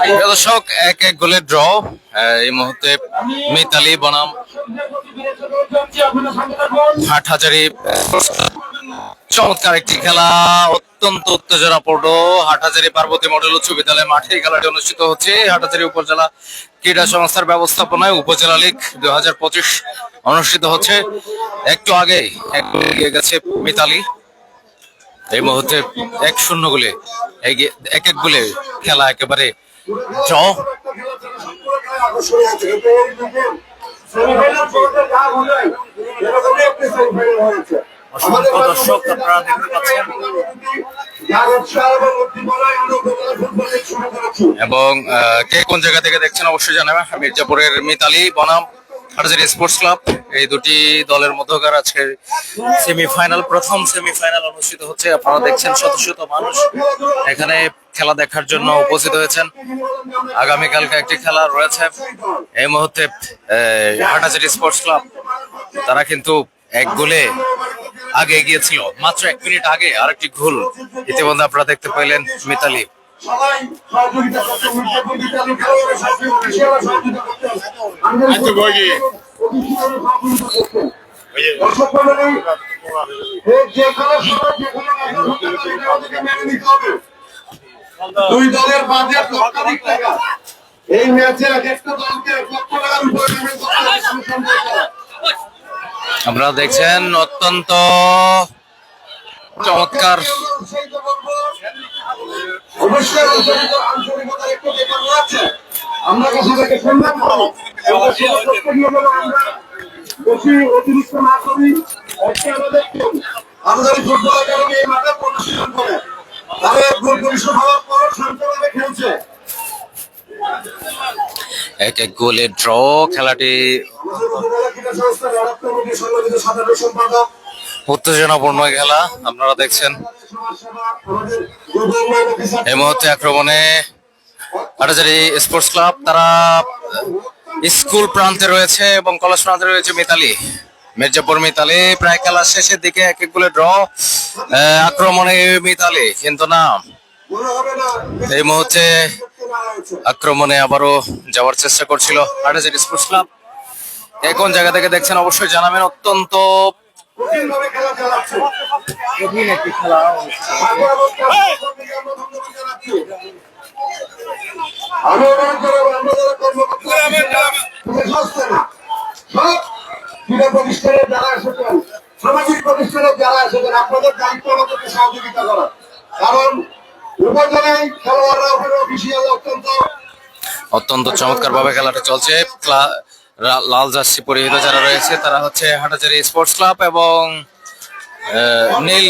দর্শক, এক এক গোলে ড্র। এই মুহূর্তে মিতালি বনাম হাটহাজারী। চমৎকার একটি খেলা, অত্যন্ত উত্তেজনাপূর্ণ। হাটহাজারী পার্বতী মডেল উচ্চ বিদ্যালয় মাঠে এই খেলাটি অনুষ্ঠিত হচ্ছে। হাটহাজারী উপজেলা ক্রীড়া সংস্থার ব্যবস্থাপনায় উপজেলা লীগ 2025 অনুষ্ঠিত হচ্ছে। একটু আগে এগিয়ে গেছে মিতালি। এই মুহূর্তে 1-0 গোলে এক এক গোলে খেলা একেবারে ড্র। অসংখ্য দর্শক আপনারা দেখতে পাচ্ছেন এবং কে কোন জায়গা থেকে দেখছেন অবশ্যই জানাবেন। মির্জাপুরের মিতালি বনাম হাটহাজারী স্পোর্টস ক্লাব, এই দুটি দলের মধ্যকার আজকে সেমিফাইনাল, প্রথম সেমিফাইনাল অনুষ্ঠিত হচ্ছে। আপনারা দেখছেন শত শত মানুষ এখানে খেলা দেখার জন্য উপস্থিত হয়েছেন। আগামীকালকে একটি খেলা রয়েছে। এই মুহূর্তে হাটহাজারী স্পোর্টস ক্লাব তারা কিন্তু এক গোলে আগে এগিয়েছিল, মাত্র 1 মিনিট আগে আরেকটি গোল ইতিমধ্যে আপনারা দেখতে পাইলেন মিতালি। দুই দলের বাজেট লক্ষাধিক টাকা। এই ম্যাচে এক একটা দলকে 1 লক্ষ টাকার উপরে পেমেন্ট করতে হবে। আপনারা দেখছেন অত্যন্ত চমৎকার। আমরা বেশি অতিরিক্ত না করি। আমাদের ফুটবল একাডেমি এই মাঠে প্রদর্শন করে তাদের গোল পরিশোধ হওয়ার পর শান্তভাবে খেলছে। এক এক গোলে ড্র খেলাটি উত্তেজনাপূর্ণ খেলা আপনারা দেখছেন। এই মুহূর্তে আক্রমণে হাটহাজারী স্পোর্টস ক্লাব, তারা স্কুল প্রান্তে রয়েছে এবং কলেজ প্রান্তে রয়েছে মিতালি। মির্জাপুর মিতালি প্রায় খেলা শেষের দিকে এক এক গোলে ড্র। আক্রমণে মিতালি, কিন্তু না, এই মুহূর্তে আক্রমণে আবারও যাওয়ার চেষ্টা করছিল হাটহাজারী স্পোর্টস ক্লাব। কোন জায়গা থেকে দেখছেন অবশ্যই জানাবেন। অত্যন্ত কঠিন একটি খেলা। প্রতিষ্ঠানের যারা এসেছেন, সামাজিক প্রতিষ্ঠানের যারা এসেছেন, আপনাদের দায়িত্ব আমাদেরকে সহযোগিতা করা। কারণ উপজেলায় খেলোয়াড়রা অফিসিয়াল অত্যন্ত চমৎকার ভাবে খেলাটা চলছে। লাল জার্সি পরিহিত যারা রয়েছে তারা হচ্ছে হাটহাজারী স্পোর্টস ক্লাব এবং নীল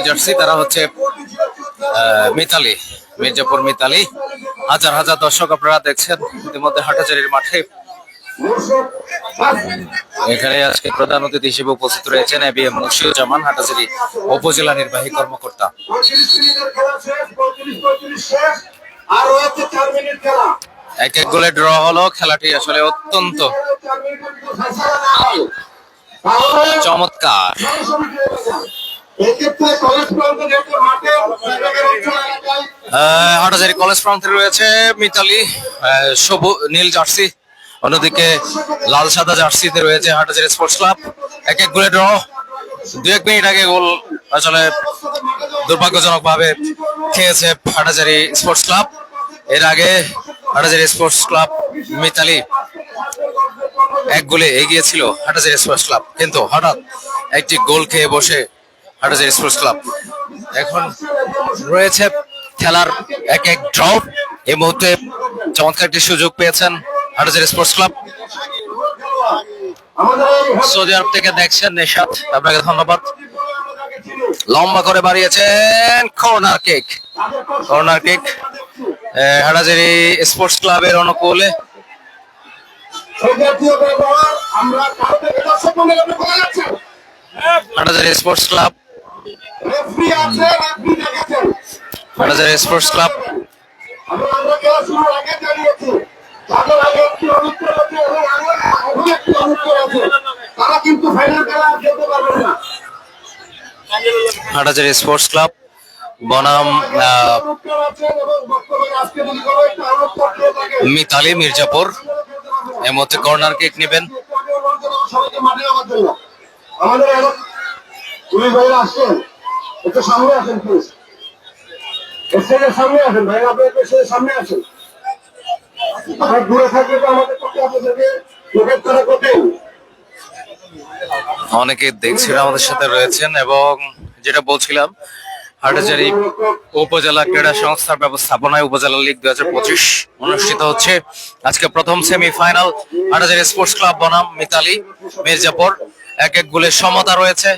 জার্সি তারা হচ্ছে মিতালি, মির্জাপুর মিতালি। হাজার হাজার দর্শক আপনারা দেখছেন ইতিমধ্যে হাটহাজারীর মাঠে। এখানে আজকে প্রধান অতিথি হিসেবে উপস্থিত রয়েছেন এবিএম মুর্শিদুজ্জামান, হাটহাজারী উপজেলা নির্বাহী কর্মকর্তা। এক এক গোলে ড্র হলো। খেলাটি আসলে অত্যন্ত চমৎকার। হাটহাজারী কলেজ প্রান্তে রয়েছে মিতালি, নীল জার্সি, অন্যদিকে লাল সাদা জার্সিতে রয়েছে হাটহাজারী স্পোর্টস ক্লাব। এক এক গোলে ড্র। 2-1 মিনিট আগে গোল আসলে দুর্ভাগ্যজনক ভাবে খেয়েছে হাটহাজারী স্পোর্টস ক্লাব। এর আগে হাটহাজারী স্পোর্টস ক্লাব মিতালি এক গোলে এগিয়েছিল হাটহাজারী স্পোর্টস ক্লাব, কিন্তু হঠাৎ একটি গোল খেয়ে বসে হাটহাজারী স্পোর্টস ক্লাব। এখন রয়েছে খেলার এক এক ড্র। এই মুহূর্তে চমৎকার একটি সুযোগ পেয়েছেন হাটহাজারী স্পোর্টস ক্লাব। সৌদি আরব থেকে দেখছেন নিশাত, আপনাকে ধন্যবাদ। লম্বা করে বাড়িয়েছেন, কর্নার কিক হাটহাজারী স্পোর্টস ক্লাবের অনুকূলে। Hathazari sports club, Hathazari sports club Hathazari sports club বনাম চমৎকার আছেন এবং বর্তমানে আজকে যদি কোনো একটা আলোক পক্ষে থাকে মিতালি মির্জাপুর এই মুহূর্তে কর্নার কিক নেবেন। সবাইকে মাঠে নামার জন্য আমাদের এখন পুলিশ ভাইরা আসছেন, একটু সামনে আসেন প্লিজ, স্টেজের সামনে আসেন ভাই, আপনার স্টেজের সামনে আসেন। আর দূরে থাকলে তো আমাদের পক্ষে আপনাদেরকে লোকের তারা করতেন। অনেকে দেখছিলেন আমাদের সাথে রয়েছেন এবং যেটা বলছিলাম হাটহাজারী উপজেলা ক্রীড়া সংস্থার ব্যবস্থাপনায় উপজেলা লীগ 2025 অনুষ্ঠিত হচ্ছে। আজকে প্রথম সেমিফাইনাল হাটহাজারী স্পোর্টস ক্লাব বনাম মিতালি মির্জাপুর। এক এক গোলের সমতা রয়েছে,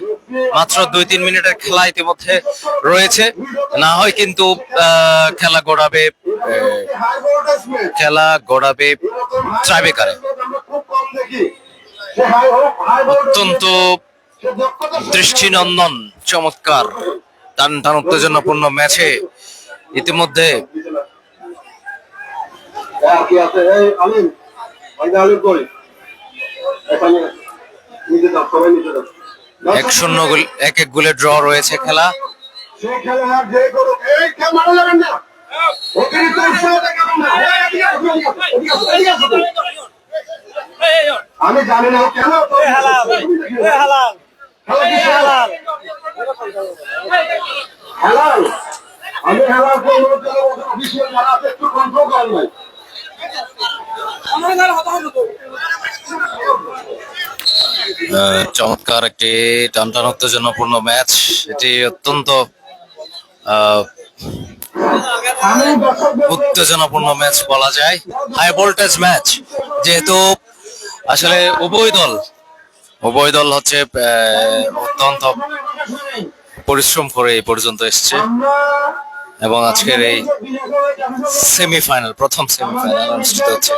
মাত্র 2-3 মিনিটের খেলা ইতিমধ্যে রয়েছে। না হয় কিন্তু খেলা গড়াবে ট্রাইব্রেকারে। অত্যন্ত দৃষ্টিনন্দন চমৎকার টান টান উত্তেজনাপূর্ণ ম্যাচে ইতিমধ্যে এক শূন্য গোল, এক এক গোলে ড্র রয়েছে খেলা। আমি জানি না কেন হেলাল, আমি হেলালকে অনুরোধ করবো অফিসিয়াল যারা আছে একটু কন্ট্রোল করেন নাই। চমৎকার একটি টান টান উত্তেজনাপূর্ণ ম্যাচ। এটি অত্যন্ত উত্তেজনাপূর্ণ ম্যাচ বলা যায়, হাই ভোল্টেজ ম্যাচ, যেহেতু আসলে উভয় দল হচ্ছে অত্যন্ত পরিশ্রম করে এই পর্যন্ত এসছে এবং আজকের এই সেমিফাইনাল, প্রথম সেমিফাইনাল অনুষ্ঠিত হচ্ছে।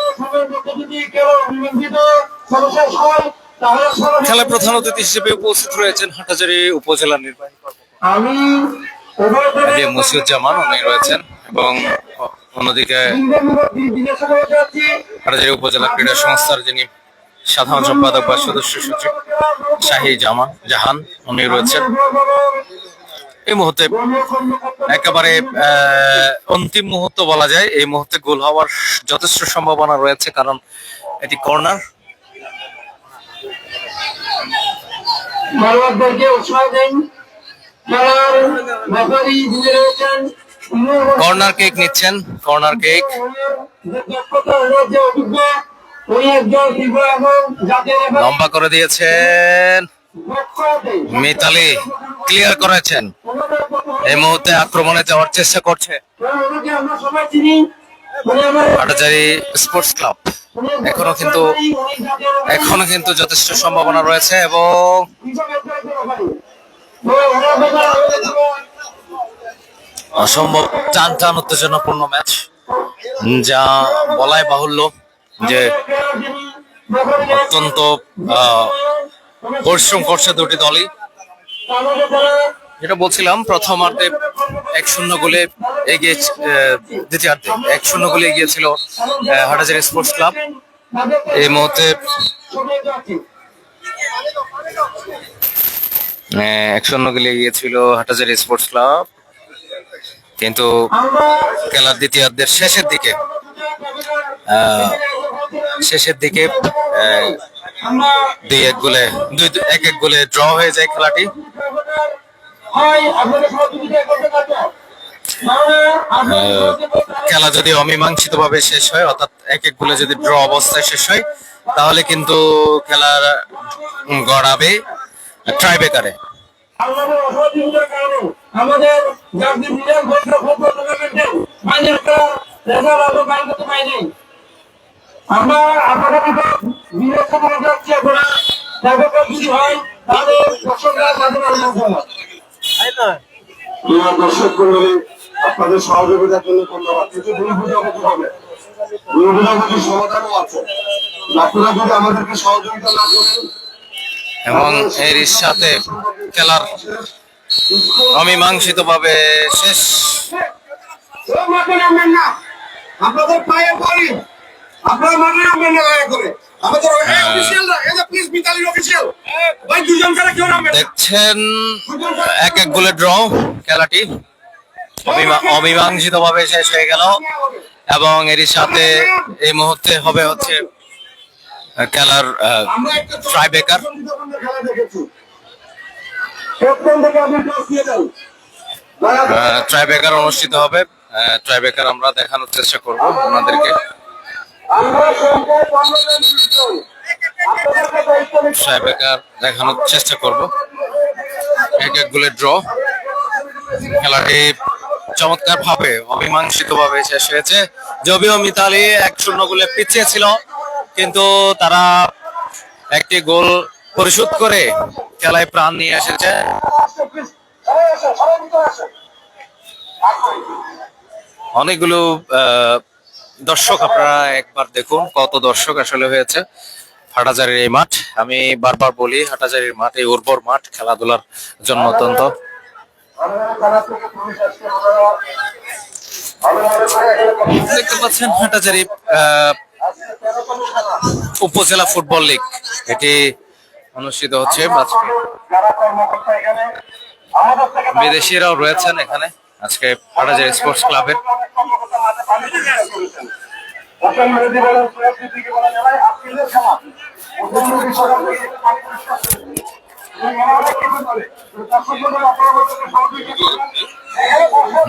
খেলায় প্রধান অতিথি হিসেবে উপস্থিত রয়েছেন হাটহাজারী উপজেলা নির্বাহী কর্মকর্তা মসিউজ্জামান, উনি রয়েছেন, এবং অন্যদিকে হাটহাজারী উপজেলা ক্রীড়া সংস্থার যিনি সাধারণ সম্পাদক বা সদস্য সচিব শাহী জাহান, উনি রয়েছেন। এই মুহূর্তে একেবারে অন্তিম মুহূর্ত বলা যায়, এই মুহূর্তে গোল হওয়ার যথেষ্ট সম্ভাবনা রয়েছে, কারণ এটি কর্নার। কর্নার কেক নিচ্ছেন, কর্নার কেক লম্বা করে দিয়েছেন, মিতালি ক্লিয়ার করেছেন। এই মুহূর্তে আক্রমণে যাওয়ার চেষ্টা করছে হাটহাজারী স্পোর্টস ক্লাব। এখনো কিন্তু যথেষ্ট সম্ভাবনা রয়েছে এবং অসম্ভব টান টান উত্তেজনাপূর্ণ ম্যাচ, যা বলাই বাহুল্য যে অত্যন্ত পরিশ্রম করছে দুটি দলই। যেটা বলছিলাম, প্রথমার্ধে 1-0 গোলে এগিয়ে, দ্বিতীয়ার্ধে 1-0 গোলে এগিয়েছিল হাটহাজারী স্পোর্টস ক্লাব। এই মুহূর্তে 1-0 গোলে এগিয়েছিল হাটহাজারী স্পোর্টস ক্লাব, কিন্তু খেলার দ্বিতীয়ার্ধের শেষের দিকে 1-1 গোলে ড্র হয়ে যায় খেলাটি। খেলা যদি অমীমাংসিত ভাবে শেষ হয়, অর্থাৎ 1-1 গোলে যদি ড্র অবস্থায় শেষ হয়, তাহলে কিন্তু খেলার গড়াবে ট্রাইব্রেকারে। দর্শক মন্ডলী, আপনাদের সহযোগিতার জন্য ধন্যবাদ। কিছু ভুল বুঝাবুঝি হবে, ভুল বুঝাবুঝির সমাধানও আছে, আপনারা যদি আমাদেরকে সহযোগিতা না করেন এবং এর সাথে খেলার অমীমাংসিত ভাবে শেষ। আপনাদের পায়ে পড়ি, আপনারা মাঠে নামবেন না দয়া করে। আমাদের অফিসিয়ালরা, এই যে প্লিজ মিতালির অফিসিয়াল ভাই, দুজন করে কেউ নামবেন। দেখছেন 1-1 গোলে ড্র খেলাটি। অমীমাংসিত ভাবে শেষ হয়ে গেল এবং এরই সাথে এই মুহূর্তে হবে হচ্ছে খেলার আমরা একটা ট্রাই ব্রেকার। খেলা দেখেছি। প্রথম থেকে আপনি টস দিয়ে যান। ট্রাই ব্রেকার অনুষ্ঠিত হবে। ট্রাই ব্রেকার আমরা দেখানোর চেষ্টা করব আপনাদেরকে। আমরা সংখ্যায় 15 জন 20 জন। আপনাদেরকে দায়িত্ব নিতে ট্রাই ব্রেকার দেখানোর চেষ্টা করব। এক এক গোলে ড্র। খেলাটি চমৎকার ভাবে অমীমাংসিত ভাবে শেষ হয়েছে। যদিও মিতালি 1-0 গোলে পিছিয়ে ছিল, কিন্তু তারা একটি গোল পরিশোধ করে খেলায় প্রাণ নিয়ে এসেছে। অনেকগুলো দর্শক, আপনারা একবার দেখুন কত দর্শক আসলে হয়েছে হাটাজারির এই মাঠ। আমি বারবার বলি, হাটাজারির মাঠ এই উর্বর মাঠ, খেলাধুলার জন্য অত্যন্ত। দেখতে পাচ্ছেন হাটাজারি উপজেলা ফুটবল লীগ এটি অনুষ্ঠিত হচ্ছে। বিদেশিরাও রয়েছেন এখানে আজকে হাটাজারি স্পোর্টস ক্লাবের।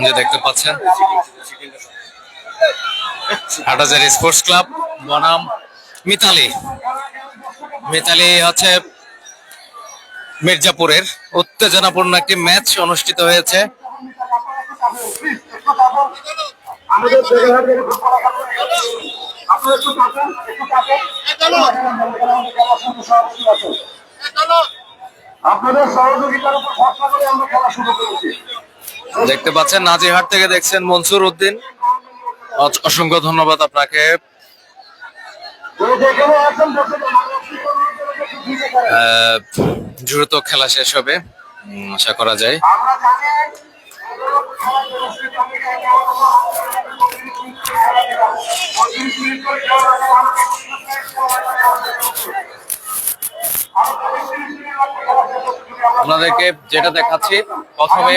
যে দেখতে পাচ্ছেন হাটাজারি স্পোর্টস ক্লাব বনাম মিতালি। মিতালি হচ্ছে মির্জাপুরের উত্তেজনাপূর্ণ একটি ম্যাচ অনুষ্ঠিত হয়েছে। আপনাদের সহযোগিতার উপর ভরসা করে আমরা খেলা শুরু করেছি। দেখতে পাচ্ছেন নাজিরহাট থেকে দেখছেন মনসুর উদ্দিন, অসংখ্য ধন্যবাদ আপনাকে। দ্রুত খেলা শেষ হবে আশা করা যায়। আপনাদেরকে যেটা দেখাচ্ছি, প্রথমে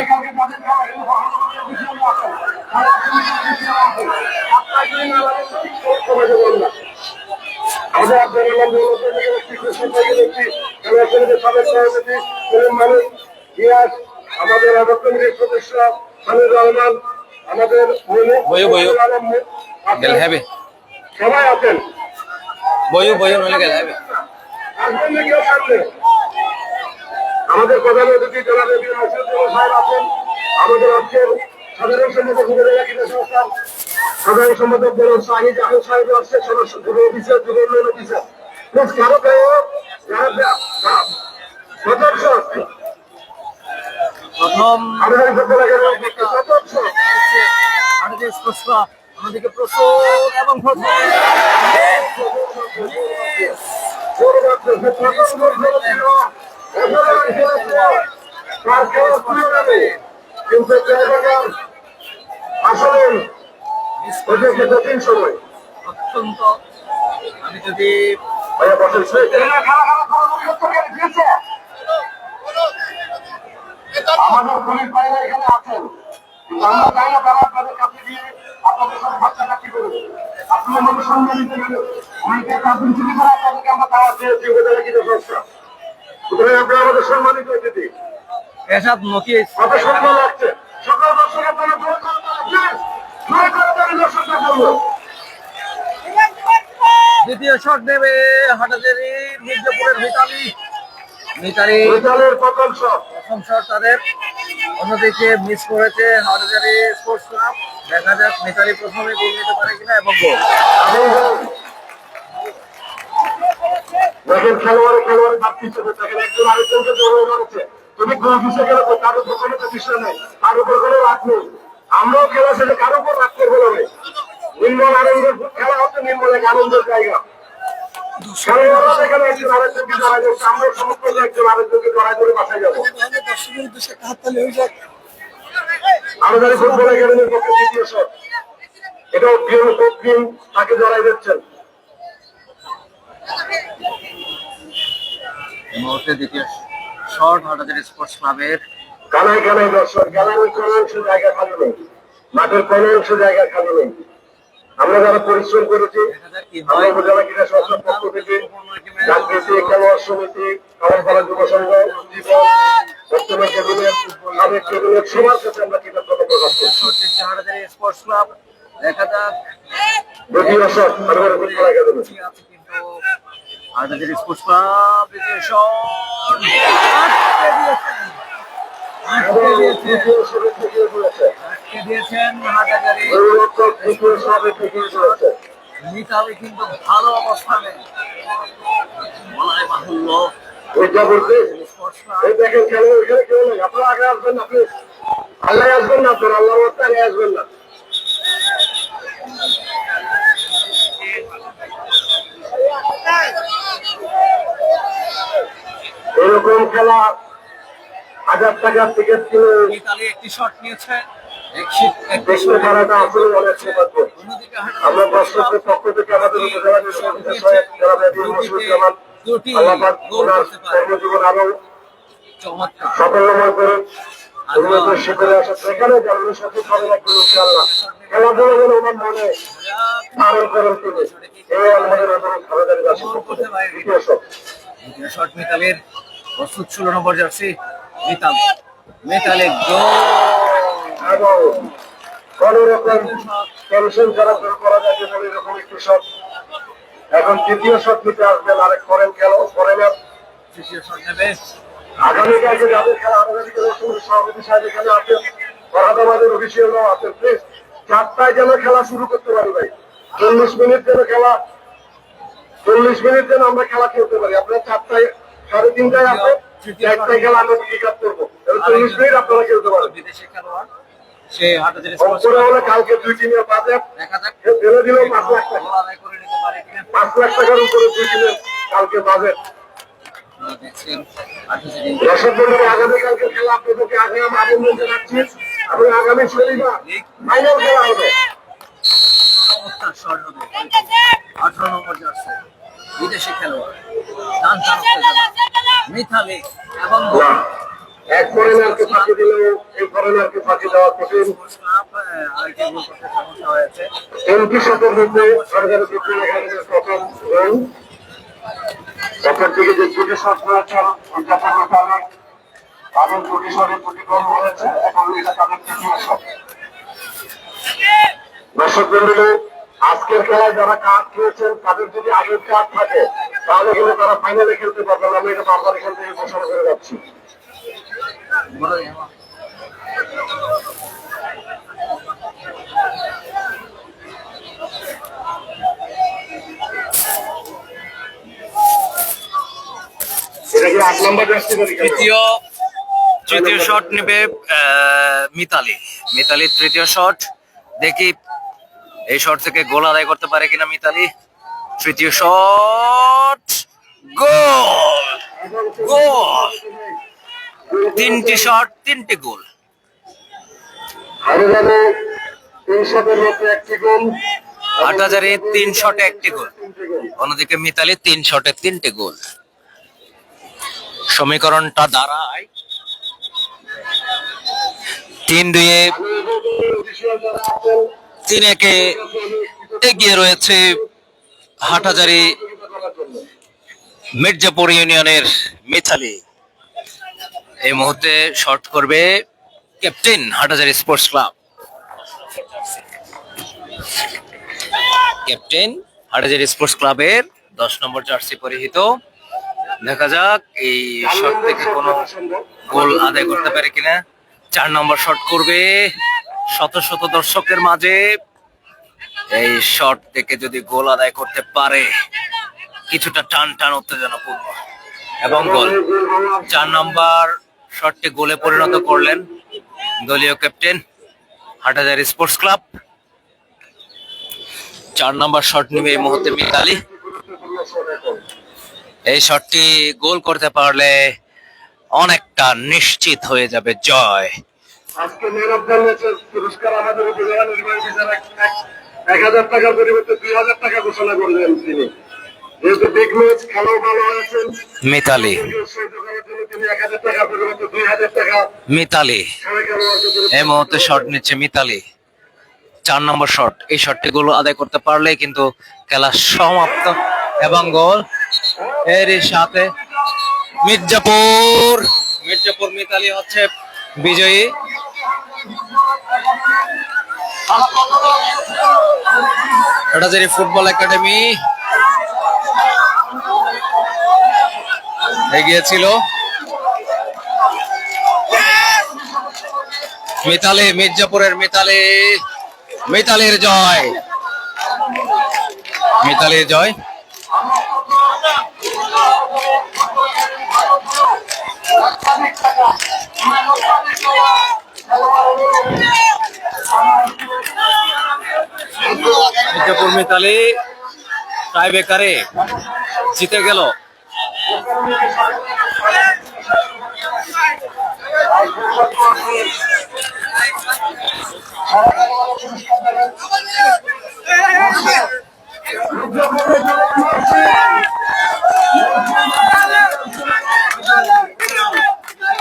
আমাদের সদস্য হামিদ রহমান, আমাদের সবাই আছেন। আমাদের প্রধান অতিথি জনাব সাহেব আছেন। আমাদের আজকের সাধারণ সম্পাদক সংস্থার সাধারণ সম্পাদক বলুন শাহিদ আহমেদ সাহেব আসছে, সদস্য যুব অফিসার, যুব উন্নয়ন অফিসার, প্লিজ কারো সদস্য আসছে। প্রথম আমাদেরকে প্রচুর এবং কিন্তু আসলে কঠিন সময়। অত্যন্ত আমি যদি আমাদের পুলিশ বাইরে এখানে আছেন, আমরা চাই না তারা আপনাদের কাছে দিয়ে আপনাদের সাথে ভাবটা কি করবে। আপনার মতো সম্মানিত অনেকে কাজ ছুটি করে আপনাদেরকে আমরা তারা চেয়েছি উপজেলা কিছু সংস্থা। সুতরাং আপনারা আমাদের সম্মানিত অতিথি, এসব নথি কত সুন্দর লাগছে। সকল দর্শকের জন্য দর্শকটা বলবো। দ্বিতীয় শট নেবে হাটাজারি মির্জাপুরের মিতালের প্রথম শট তাদের। অন্যদিকে মিস করেছে হাটাজারি স্পোর্টস ক্লাব। দেখা যাক মিতালি প্রথমে গোল নিতে পারে কিনা এবং গোল। দেখেন খেলোয়াড়ে ভাবতেছে, দেখেন একজন আরেকজনকে জড়িয়ে ধরেছে। তুমি গোল দিচ্ছে গেলে কারো দোকানে তো বিষয় নেই, কারো উপর কোনো রাগ নেই। আমরাও খেলা শেষে কারো উপর রাগ করবো না। নির্মল আনন্দের খেলা হচ্ছে, নির্মল এক আনন্দের জায়গা। খেলোয়াড়রা এখানে একজন আরেকজনকে জড়াই দিচ্ছে, আমরাও সমস্ত একজন আরেকজনকে জড়াই ধরে বাসায় যাবো। আমাদের ফুটবল একাডেমির পক্ষে দ্বিতীয় শট, এটাও তাকে জড়াই দিচ্ছেন। এই মুহূর্তে দ্বিতীয় শট হাটাজারি স্পোর্টস ক্লাবের। কানায় কানায় দর্শক, গ্যালারির কোন অংশ জায়গা খালি নেই, মাঠের কোন অংশ জায়গা খালি নেই। আমরা যারা পরিশ্রম করেছি, আমরা উপজেলা ক্রীড়া সংস্থার পক্ষ থেকে জাতীয় খেলোয়াড় সমিতি, কামারপাড়া যুব সংঘ, জীবন বর্তমান ক্যাবিনেট, সাবেক ক্যাবিনেট সবার কাছে আমরা কৃতজ্ঞতা প্রকাশ করছি। স্পোর্টস ক্লাব দেখা যাক দ্বিতীয় শট পারিবারিক ফুটবল একাডেমি। কিন্তু হাটাজারি স্পোর্টস ক্লাব দ্বিতীয় শট এবং তৃতীয় শটে ঠেকিয়ে দিয়েছে, আটকে দিয়েছেন হাটাজারি। গোলরক্ষক তৃতীয় শটে ঠেকিয়ে দিয়েছে। মিতালি কিন্তু ভালো অবস্থানে বলাই বাহুল্য। ওইটা বলতে এই দেখেন খেলো, ওইখানে কেউ নেই, আপনারা আগে আসবেন না প্লিজ, আল্লাহ আসবেন না, আপনার আল্লাহ আগে আসবেন না। এরকম খেলা 1000 টাকার টিকিট কিনে মিতালি একটি শট নিয়েছে, দেখতে পারাটা আসলে অনেক সৌভাগ্য। আমরা দর্শকদের পক্ষ থেকে আমাদের উপজেলা নির্বাচন বিষয়ক জনাব এডিএম মশিউজ্জামান আল্লাহ পাক ওনার কর্মজীবন আরো সাফল্যময় করে উন্নত শিখরে আসা, সেখানে যারা সঠিক ভাবে রাখবেন ইনশাআল্লাহ। খেলাধুলা যেন ওনার মনে ধারণ করেন তিনি, এই আমাদের অনুরোধ হাটাজারিবাসীর পক্ষ থেকে। দ্বিতীয় শট, দ্বিতীয় শট মিতালির, প্রস্তুত 16 নম্বর জার্সি মিতালি এবং কোন রকম টেনশন ছাড়া শুরু করা যায় যেমন এরকম একটি শট। এখন তৃতীয় শট নিতে আসবেন আরেক ফরেন খেলো, ফরেনার। তৃতীয় শট নেবে আগামীকালকে যাদের খেলা হাটাজারি সভাপতি সাহেব এখানে আছেন, ফরহাদাবাদের অফিসিয়ালরাও আছেন, প্লিজ 4টায় যেন খেলা শুরু করতে পারি ভাই। 40 মিনিট যেন খেলা, 40 মিনিট যেন আমরা খেলা খেলতে পারি। আপনারা 4টায়, 3:30টায় আসবেন, 4টায় খেলা আমরা পিক আপ করবো, 40 মিনিট আপনারা খেলতে পারেন। বিদেশি খেলোয়াড় সে হাটাজারি অঙ্করে হলে কালকে 2 টিমের বাজেট দেখা যাক ফেলে দিলেও 5 লাখ টাকা, আদায় করে নিতে পারে কিনা। 5 লাখ টাকার উপরে 2 টিমের কালকে বাজেট। দেখছেন হাটাজারি দর্শক বন্ধুরা, আগামীকালকে খেলা আপনাদেরকে আগে আমি আবেদন জানাচ্ছি এবং আগামী শনিবার ফাইনাল খেলা হবে। চমৎকার শট হবে 18 নম্বর জার্সি বিদেশি খেলোয়াড় টান টান মিতালি এবং না, এক ফরেনারকে ফাঁকি দিলেও এই ফরেনারকে ফাঁকি দেওয়া কঠিন। আরেকটি গোল করতে সমস্যা হয়েছে। 30 শতের মধ্যে সরকারি ফুটবল একাডেমির প্রথম গোল। প্রথম থেকে যে 2টি শট হয়েছেন উদযাপন করতে তাদের 2টি শটে 2টি গোল হয়েছে, এখন এটা তাদের তৃতীয় শট। দর্শক বন্ধুরা, আজকের খেলায় যারা কার্ড খেয়েছেন তাদের যদি আগের কার্ড থাকে তাহলে কিন্তু তারা ফাইনালে খেলতে পারবে না। আমি এটা বারবার এখান থেকে ঘোষণা করে যাচ্ছি। এটা কি 8 নম্বর জার্সি করি তৃতীয় শট নেবে মিতালি তৃতীয় শট, দেখি এই শট থেকে গোল আদায় করতে পারে কিনা মিতালি। তৃতীয় শট, গোল গোল, 3টি শট 3টি গোল। হাটাজারি 3 শটের মধ্যে 1টি গোল, হাটাজারি 3 শটে 1টি গোল, অন্যদিকে মিতালি 3 শটে 3টি গোল। সমীকরণটা দাঁড়ায় 3-2-এ 3-1-এ এগিয়ে রয়েছে হাটাজারি মির্জাপুর ইউনিয়নের মিতালি। এই মুহূর্তে শট করবে captain Hathazari sports club, captain Hathazari sports ক্লাবের 10 নম্বর জার্সি পরিহিত। দেখা যাক এই শট থেকে কোনো গোল আদায় করতে পারে কিনা। 4 নম্বর শট করবে শত শত দর্শকের মাঝে। এই শট থেকে যদি গোল আদায় করতে পারে কিছুটা টান টান উত্তেজনাপূর্ণ এবং গোল। 4 নম্বর শটটি গোলে পরিণত করলেন দলীয় ক্যাপ্টেন হাটাজারি স্পোর্টস ক্লাব। 4 নম্বর শট নেবে এই মুহূর্তে মিতালি। এই শটটি গোল করতে পারলে অনেকটা নিশ্চিত হয়ে যাবে জয়। আজকে ম্যান অফ দ্য ম্যাচের পুরস্কার আমাদের উপজেলা নির্বাহী অফিসার 1000 টাকার পরিবর্তে 2000 টাকা ঘোষণা করলেন তিনি। যেহেতু বিগ ম্যাচ খেলাও ভালো হয়েছেন, মিতালি উৎসাহিত করার জন্য তিনি 1,000 টাকা পরিবর্তে 2,000 টাকা মিতালি সবাই খেলোয়াড়কে এই মুহূর্তে শট নিচ্ছে মিতালি। 4 নম্বর শট, এই শটটি গোল আদায় করতে পারলে কিন্তু খেলা সমাপ্ত এবং গোল। এরই সাথে মির্জাপুর মিতালি হচ্ছে বিজয়ী। হাটহাজারী ফুটবল একাডেমি এগিয়েছিল। মিতালি, মির্জাপুরের মিতালির জয়, মিতালির জয়। মির্জাপুর মিতালি টাই বেকারে জিতে গেল।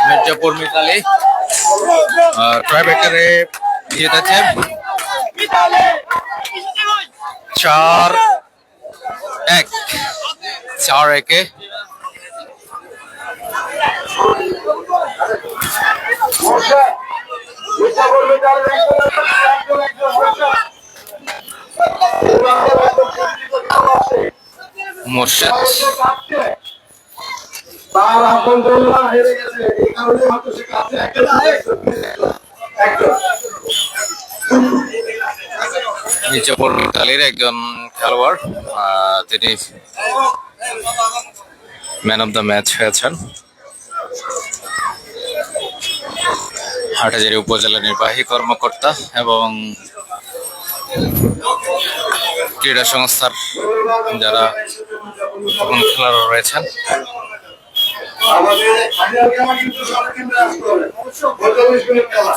মির্জাপুর মিতালি ট্রাইবেকারে জিতেছে 4-1 4-1-এ। মোর্শেদ তার আপন দলরা হেরে গেছে, এই কারণে হয়তো সে কাছে মির্জাপুর মিতালির একজন খেলোয়াড়, তিনি ম্যান অফ দ্য ম্যাচ হয়েছেন। হাটহাজারী উপজেলা নির্বাহী কর্মকর্তা এবং ক্রীড়া সংস্থার যারা খেলোয়াড় রয়েছেন। আমাদের কিন্তু সবাই কিন্তু আসতে হবে 45 মিনিট খেলা।